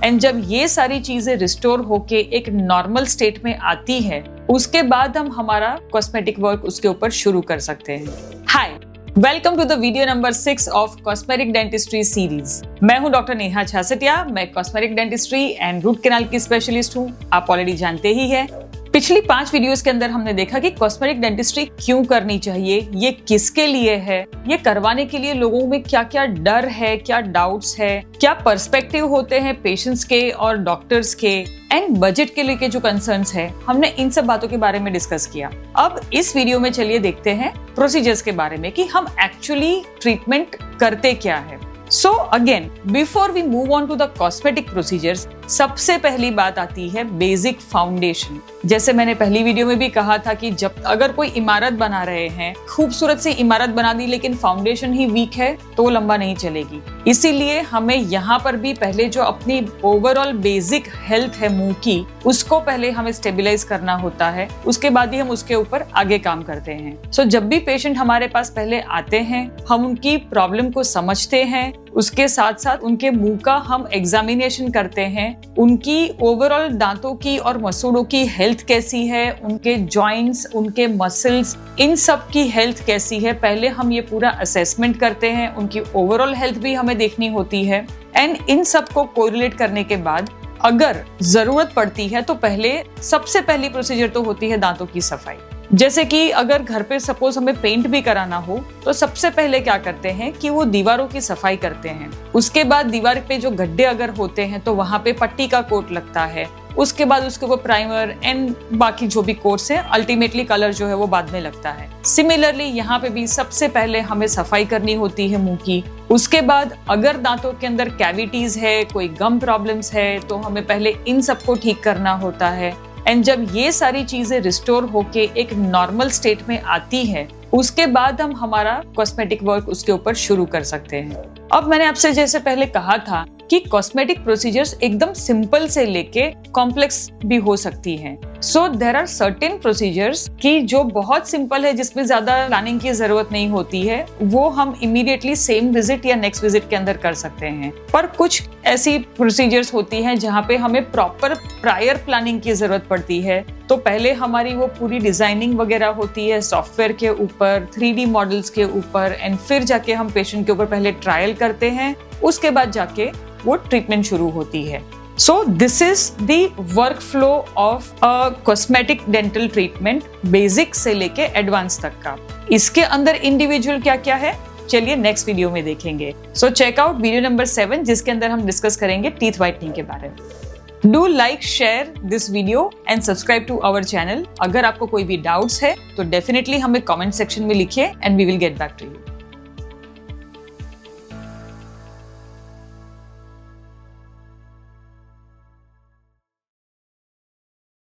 And जब ये सारी चीजें रिस्टोर होके एक नॉर्मल स्टेट में आती है, उसके बाद हम हमारा कॉस्मेटिक वर्क उसके ऊपर शुरू कर सकते हैं। Hi, welcome to the video number 6 of cosmetic dentistry series. मैं हूं डॉक्टर नेहा छासटिया। मैं cosmetic dentistry and root canal की स्पेशलिस्ट हूं, आप ऑलरेडी जानते ही है। पिछली 5 वीडियोस के अंदर हमने देखा कि कॉस्मेटिक डेंटिस्ट्री क्यों करनी चाहिए, ये किसके लिए है, ये करवाने के लिए लोगों में क्या क्या डर है, क्या डाउट्स है, क्या पर्सपेक्टिव होते हैं पेशेंट्स के और डॉक्टर्स के, एंड बजट के लेके जो कंसर्न्स है, हमने इन सब बातों के बारे में डिस्कस किया। अब इस वीडियो में चलिए देखते हैं प्रोसीजर्स के बारे में कि हम एक्चुअली ट्रीटमेंट करते क्या है। So again, before we move on to the cosmetic procedures, सबसे पहली बात आती है बेसिक फाउंडेशन। जैसे मैंने पहली वीडियो में भी कहा था कि जब अगर कोई इमारत बना रहे हैं, खूबसूरत सी इमारत बना दी लेकिन फाउंडेशन ही वीक है तो वो लंबा नहीं चलेगी। इसीलिए हमें यहाँ पर भी पहले जो अपनी ओवरऑल बेसिक हेल्थ है मुंह की, उसको पहले हमें स्टेबलाइज करना होता है, उसके बाद ही हम उसके ऊपर आगे काम करते हैं। सो जब भी पेशेंट हमारे पास पहले आते हैं, हम उनकी प्रॉब्लम को समझते हैं, उसके साथ साथ उनके मुंह का हम एग्जामिनेशन करते हैं, उनकी ओवरऑल दांतों की और मसूड़ों की हेल्थ कैसी है, उनके जॉइंट्स, उनके मसल्स, इन सब की हेल्थ कैसी है, पहले हम ये पूरा असेसमेंट करते हैं। उनकी ओवरऑल हेल्थ भी हमें देखनी होती है एंड इन सब को कोरिलेट करने के बाद अगर जरूरत पड़ती है तो पहले सबसे पहली प्रोसीजर तो होती है दांतों की सफाई। जैसे कि अगर घर पे सपोज हमें पेंट भी कराना हो तो सबसे पहले क्या करते हैं कि वो दीवारों की सफाई करते हैं। उसके बाद दीवार पे जो गड्ढे अगर होते हैं तो वहां पे पट्टी का कोट लगता है। उसके बाद उसके ऊपर प्राइमर एंड बाकी जो भी कोट्स है, अल्टीमेटली कलर जो है वो बाद में लगता है। सिमिलरली यहाँ पे भी सबसे पहले हमें सफाई करनी होती है मुंह की। उसके बाद अगर दांतों के अंदर कैविटीज है, कोई गम प्रॉब्लम्स है, तो हमें पहले इन सबको ठीक करना होता है। एंड जब ये सारी चीजें रिस्टोर होके एक नॉर्मल स्टेट में आती है, उसके बाद हम हमारा कॉस्मेटिक वर्क उसके ऊपर शुरू कर सकते हैं। अब मैंने आपसे जैसे पहले कहा था कि कॉस्मेटिक प्रोसीजर्स एकदम सिंपल से लेके कॉम्प्लेक्स भी हो सकती हैं। So there are certain procedures की जो बहुत सिंपल है, जिसमें ज्यादा प्लानिंग की जरूरत नहीं होती है, वो हम इमीडिएटली सेम विजिट या नेक्स्ट विजिट के अंदर कर सकते हैं। पर कुछ ऐसी प्रोसीजर्स होती हैं जहाँ पे हमें प्रॉपर प्रायर प्लानिंग की जरूरत पड़ती है। तो पहले हमारी वो पूरी डिजाइनिंग वगैरह होती है सॉफ्टवेयर के ऊपर, 3D मॉडल्स के ऊपर, एंड फिर जाके हम पेशेंट के ऊपर पहले ट्रायल करते हैं, उसके बाद जाके वो ट्रीटमेंट शुरू होती है। So this is the work flow of a cosmetic dental treatment, basic से लेके एडवांस तक का। इसके अंदर इंडिविजुअल क्या क्या है, चलिए नेक्स्ट वीडियो में देखेंगे। So check out video number 7, जिसके अंदर हम डिस्कस करेंगे टीथ व्हाइटनिंग के बारे में। Do like, share this video and subscribe to our channel. अगर आपको कोई भी डाउट्स है तो डेफिनेटली हमें कमेंट सेक्शन में लिखिए and we will get back to you.